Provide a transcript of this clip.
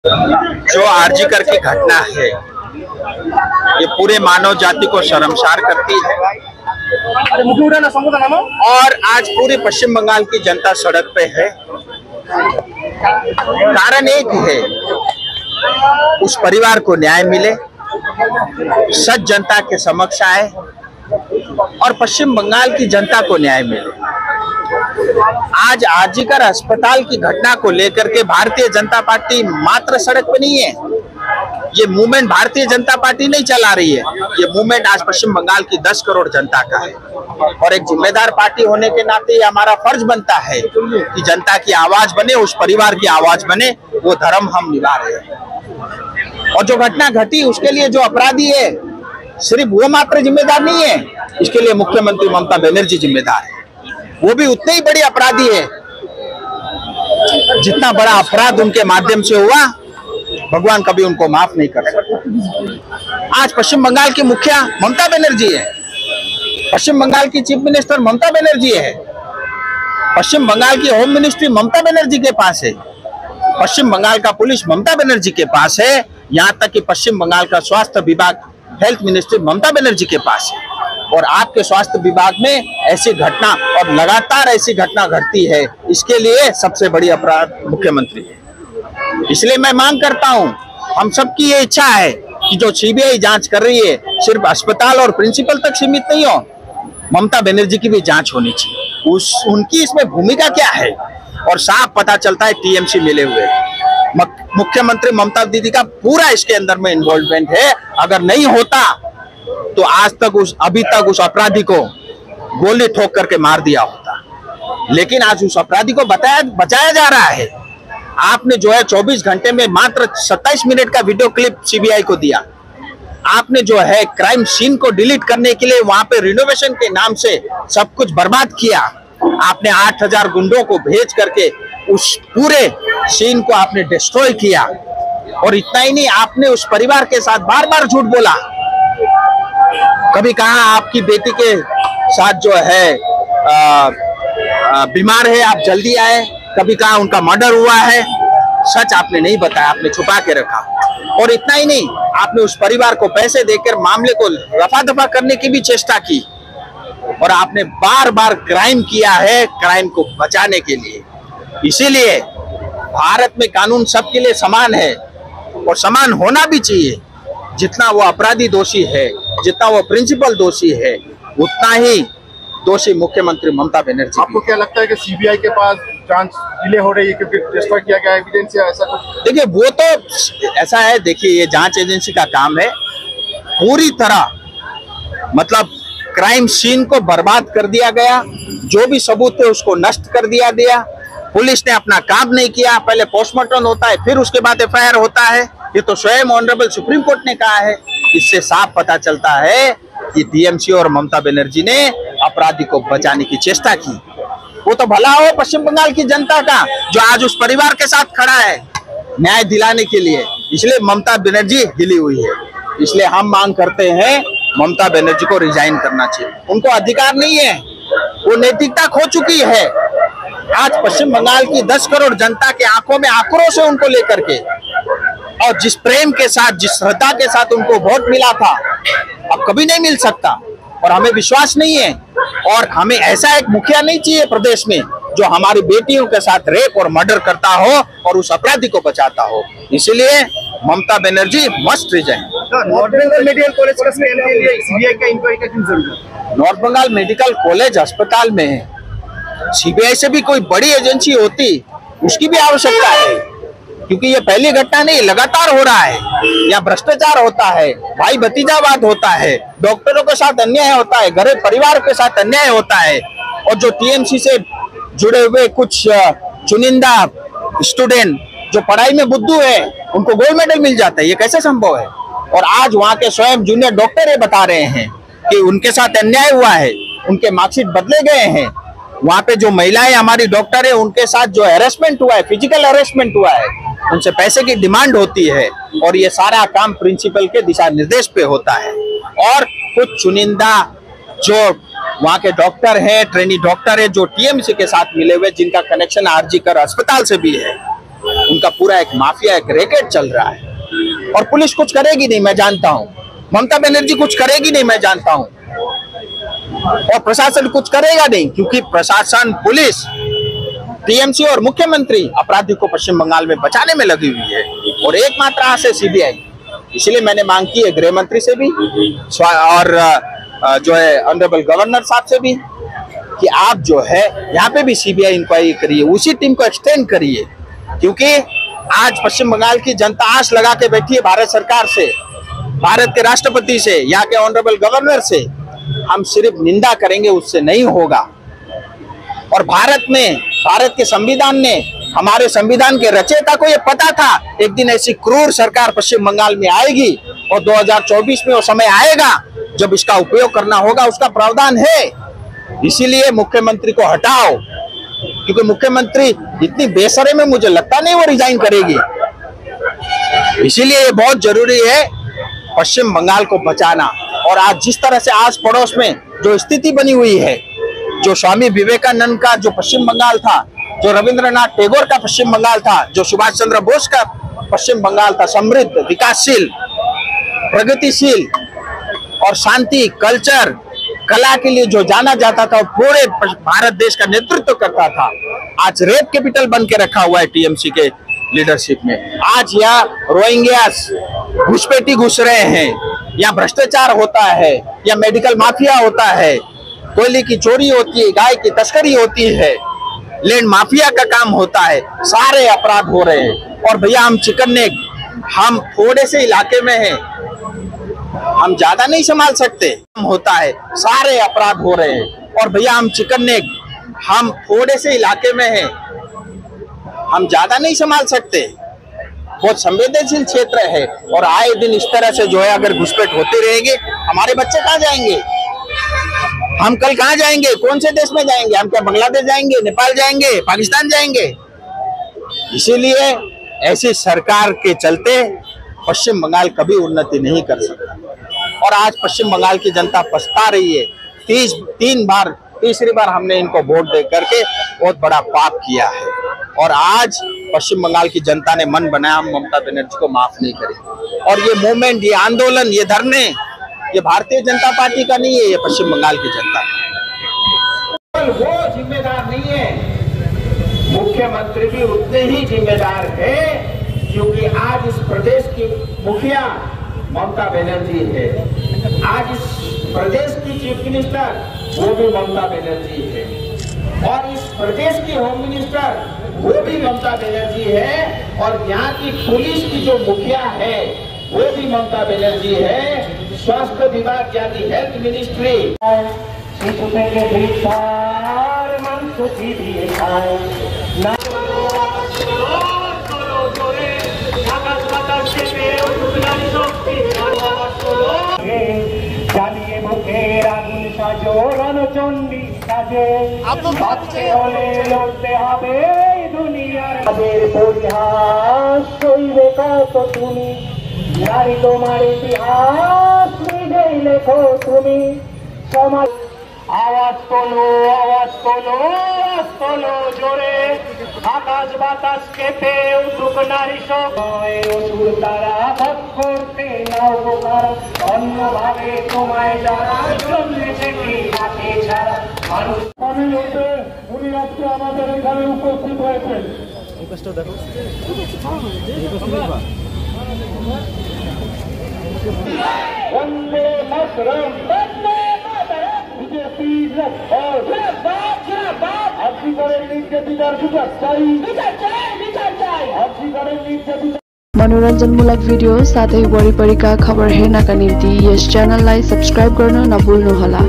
जो आरजीकर की घटना है ये पूरे मानव जाति को शर्मसार करती है और आज पूरी पश्चिम बंगाल की जनता सड़क पे है। कारण एक है, उस परिवार को न्याय मिले, सच जनता के समक्ष आए और पश्चिम बंगाल की जनता को न्याय मिले। आज आरजीकर अस्पताल की घटना को लेकर के भारतीय जनता पार्टी मात्र सड़क पे नहीं है। ये मूवमेंट भारतीय जनता पार्टी नहीं चला रही है, ये मूवमेंट आज पश्चिम बंगाल की 10 करोड़ जनता का है और एक जिम्मेदार पार्टी होने के नाते हमारा फर्ज बनता है कि जनता की आवाज बने, उस परिवार की आवाज बने। वो धर्म हम निभा रहे हैं और जो घटना घटी उसके लिए जो अपराधी है सिर्फ वो मात्र जिम्मेदार नहीं है, इसके लिए मुख्यमंत्री ममता बनर्जी जिम्मेदार है। वो भी उतने ही बड़े अपराधी है जितना बड़ा अपराध उनके माध्यम से हुआ, भगवान कभी उनको माफ नहीं कर सकता। आज पश्चिम बंगाल की मुखिया ममता बनर्जी है, पश्चिम बंगाल की चीफ मिनिस्टर ममता बनर्जी है, पश्चिम बंगाल की होम मिनिस्ट्री ममता बनर्जी के पास है, पश्चिम बंगाल का पुलिस ममता बनर्जी के पास है, यहाँ तक कि पश्चिम बंगाल का स्वास्थ्य विभाग हेल्थ मिनिस्ट्री ममता बनर्जी के पास है। और आपके स्वास्थ्य विभाग में ऐसी घटना और लगातार ऐसी घटना घटती है, इसके लिए सबसे बड़ी अपराध मुख्यमंत्री है। इसलिए मैं मांग करता हूं, हम सबकी ये इच्छा है कि जो सीबीआई जांच कर रही है सिर्फ अस्पताल और प्रिंसिपल तक सीमित नहीं हो, ममता बनर्जी की भी जांच होनी चाहिए। उनकी इसमें भूमिका क्या है और साफ पता चलता है टीएमसी मिले हुए। मुख्यमंत्री ममता दीदी का पूरा इसके अंदर में इन्वॉल्वमेंट है। अगर नहीं होता तो आज तक अभी तक उस अपराधी को गोली ठोक करके मार दिया होता, लेकिन आज उस अपराधी को बचाया जा रहा है। आपने जो है 24 घंटे में मात्र 27 मिनट का वीडियो क्लिप सीबीआई को दिया। आपने जो है क्राइम सीन को डिलीट करने के लिए वहां पे रिनोवेशन के नाम से सब कुछ बर्बाद किया। आपने 8000 गुंडों को भेज करके उस पूरे सीन को आपने डिस्ट्रॉय किया। और इतना ही नहीं, आपने उस परिवार के साथ बार बार झूठ बोला। कभी कहा आपकी बेटी के साथ जो है बीमार है, आप जल्दी आए, कभी कहा उनका मर्डर हुआ है। सच आपने नहीं बताया, आपने छुपा के रखा। और इतना ही नहीं, आपने उस परिवार को पैसे देकर मामले को रफा दफा करने की भी चेष्टा की और आपने बार बार क्राइम किया है, क्राइम को बचाने के लिए। इसीलिए भारत में कानून सबके लिए समान है और समान होना भी चाहिए। जितना वो अपराधी दोषी है, जितना वो प्रिंसिपल दोषी है, उतना ही दोषी मुख्यमंत्री ममता बनर्जी। आपको क्या लगता है कि सीबीआई के पास जांच डिले हो रही है क्योंकि डिस्ट्रॉय किया गया एविडेंस या ऐसा कुछ? देखिए, वो तो ऐसा है, देखिए ये जांच एजेंसी का काम है। पूरी तरह मतलब क्राइम सीन को बर्बाद कर दिया गया, जो भी सबूत थे उसको नष्ट कर दिया गया। पुलिस ने अपना काम नहीं किया। पहले पोस्टमार्टम होता है, फिर उसके बाद एफआईआर होता है। ये तो स्वयं ऑनरेबल सुप्रीम कोर्ट ने कहा है। इससे साफ पता चलता है कि टीएमसी और ममता बनर्जी ने अपराधी को बचाने की चेष्टा की। वो तो भला हो पश्चिम बंगाल की जनता का, जो आज उस परिवार के साथ खड़ा है न्याय दिलाने के लिए। इसलिए ममता बनर्जी हिली हुई है। इसलिए हम मांग करते हैं ममता बनर्जी को रिजाइन करना चाहिए। उनको अधिकार नहीं है, वो नैतिकता खो चुकी है। आज पश्चिम बंगाल की 10 करोड़ जनता के आंखों में आक्रोश है उनको लेकर के, और जिस प्रेम के साथ, जिस श्रद्धा के साथ उनको वोट मिला था, अब कभी नहीं मिल सकता। और हमें विश्वास नहीं है, और हमें ऐसा एक मुखिया नहीं चाहिए प्रदेश में जो हमारी बेटियों के साथ रेप और मर्डर करता हो और उस अपराधी को बचाता हो। इसलिए Mamata Banerjee must resign. North Bengal medical college का सीबीआई का इंक्वायरी का क्यों जरूरत है? नॉर्थ बंगाल मेडिकल कॉलेज अस्पताल में है, सीबीआई से भी कोई बड़ी एजेंसी होती उसकी भी आवश्यकता है, क्योंकि ये पहली घटना नहीं, लगातार हो रहा है। यहाँ भ्रष्टाचार होता है, भाई भतीजावाद होता है, डॉक्टरों के साथ अन्याय होता है, गरीब परिवार के साथ अन्याय होता है। और जो टीएमसी से जुड़े हुए कुछ चुनिंदा स्टूडेंट जो पढ़ाई में बुद्धू है, उनको गोल्ड मेडल मिल जाता है। ये कैसे संभव है? और आज वहाँ के स्वयं जूनियर डॉक्टर ये बता रहे हैं कि उनके साथ अन्याय हुआ है, उनके मार्कशीट बदले गए हैं। वहाँ पे जो महिलाएं हमारी डॉक्टर है, उनके साथ जो हैरेसमेंट हुआ है, फिजिकल हैरेसमेंट हुआ है, उनसे पैसे की डिमांड होती है। और ये सारा काम प्रिंसिपल के दिशा निर्देश पे होता है। और कुछ चुनिंदा जो वहाँ के डॉक्टर हैं, ट्रेनी डॉक्टर है, जो टीएमसी के साथ मिले हुए, जिनका कनेक्शन आरजीकर अस्पताल से भी है, उनका पूरा एक माफिया, एक रैकेट चल रहा है। और पुलिस कुछ करेगी नहीं, मैं जानता हूं। ममता बनर्जी कुछ करेगी नहीं, मैं जानता हूं। और प्रशासन कुछ करेगा नहीं, क्योंकि प्रशासन, पुलिस, टीएमसी और मुख्यमंत्री अपराधी को पश्चिम बंगाल में बचाने में लगी हुई है। और एकमात्र आस है सीबीआई। इसलिए मैंने मांग की है गृह मंत्री से भी और जो है ऑनरेबल गवर्नर साहब से भी कि आप जो है यहाँ पे भी सीबीआई इंक्वायरी करिए, उसी टीम को एक्सटेंड करिए। क्योंकि आज पश्चिम बंगाल की जनता आस लगा के बैठी है भारत सरकार से, भारत के राष्ट्रपति से, यहाँ के ऑनरेबल गवर्नर से। हम सिर्फ निंदा करेंगे, उससे नहीं होगा। और भारत के संविधान ने, हमारे संविधान के रचयिता को ये पता था एक दिन ऐसी क्रूर सरकार पश्चिम बंगाल में आएगी और 2024 में वो समय आएगा जब इसका उपयोग करना होगा, उसका प्रावधान है। इसीलिए मुख्यमंत्री को हटाओ, क्योंकि मुख्यमंत्री इतनी बेशर्म में मुझे लगता नहीं वो रिजाइन करेगी। इसीलिए ये बहुत जरूरी है पश्चिम बंगाल को बचाना। और आज जिस तरह से आस पड़ोस में जो स्थिति बनी हुई है, जो स्वामी विवेकानंद का जो पश्चिम बंगाल था, जो रविंद्रनाथ टैगोर का पश्चिम बंगाल था, जो सुभाष चंद्र बोस का पश्चिम बंगाल था, समृद्ध, विकासशील, प्रगतिशील और शांति, कल्चर, कला के लिए जो जाना जाता था, पूरे भारत देश का नेतृत्व करता था, आज रेप कैपिटल बन के रखा हुआ है टीएमसी के लीडरशिप में। आज यहाँ रोहिंग्यास घुसपैठी घुस रहे हैं, यहाँ भ्रष्टाचार होता है, यहाँ मेडिकल माफिया होता है, कोयले की चोरी होती है, गाय की तस्करी होती है, लैंड माफिया का काम होता है, सारे अपराध हो रहे हैं। और भैया हम चिकन नेक, हम थोड़े से इलाके में हैं, हम ज्यादा नहीं संभाल सकते, होता है, सारे अपराध हो रहे हैं। और भैया हम चिकन नेक, हम थोड़े से इलाके में हैं, हम ज्यादा नहीं संभाल सकते, बहुत संवेदनशील क्षेत्र है। और आए दिन इस तरह से जो है अगर घुसपैठ होते रहेंगे, हमारे बच्चे कहाँ जाएंगे? हम कल कहाँ जाएंगे? कौन से देश में जाएंगे? हम क्या बांग्लादेश जाएंगे, नेपाल जाएंगे, पाकिस्तान जाएंगे? इसीलिए ऐसी सरकार के चलते पश्चिम बंगाल कभी उन्नति नहीं कर सकता। और आज पश्चिम बंगाल की जनता पछता रही है। तीसरी बार हमने इनको वोट दे करके बहुत बड़ा पाप किया है। और आज पश्चिम बंगाल की जनता ने मन बनाया, हम ममता बनर्जी को माफ नहीं करेंगे। और ये मूवमेंट, ये आंदोलन, ये धरने, ये भारतीय जनता पार्टी का नहीं है, ये पश्चिम बंगाल की जनता का। वो जिम्मेदार नहीं है, मुख्यमंत्री भी उतने ही जिम्मेदार है, क्योंकि आज इस प्रदेश की मुखिया ममता बनर्जी है, आज इस प्रदेश की चीफ मिनिस्टर वो भी ममता बनर्जी है, और इस प्रदेश की होम मिनिस्टर वो भी ममता बनर्जी है, और यहाँ की पुलिस की जो मुखिया है वो भी ममता बनर्जी है, स्वास्थ्य विभाग यानी हेल्थ मिनिस्ट्री। शिशु থেকে ভিক্ষার মাংস দিয়ে খায় না জ্বালিয়ে মুখের আগুন সাজো রণচণ্ডী সাজে বাঁচতে হলে লড়তে হবে দুনিয়ার পরিহাস সইবে কত তুমি নারী তোমার ইতিহাস নিজেই লেখো তুমি সমাজ। আওয়াজ তোলো, আওয়াজ তোলো, আওয়াজ তোলো জোরে, আকাশ বাতাস কেঁপে উঠুক নারী সময়, অসুর তারা ভোগ করতে নাও বোকার, অন্যভাবে তোমায় যারা চলেছে কি থাকে ছাড়া মানুষ। উনি আজকে আমাদের এখানে উপস্থিত হয়েছেন। বন্দে মাতরম, বন্দে মাতরম, বিজেপি জিন্দাবাদ, জিন্দাবাদ। আজকে করেন নির্যাতিতার বিচার চাই, বিচার চাই, বিচার চাই। আজকে করেন নির্যাতিতার मनोरञ्जनमूलक भिडियो साथै वरिपरिका खबर हेर्नका निम्ति यस च्यानललाई सब्स्क्राइब गर्न नभुल्नुहोला।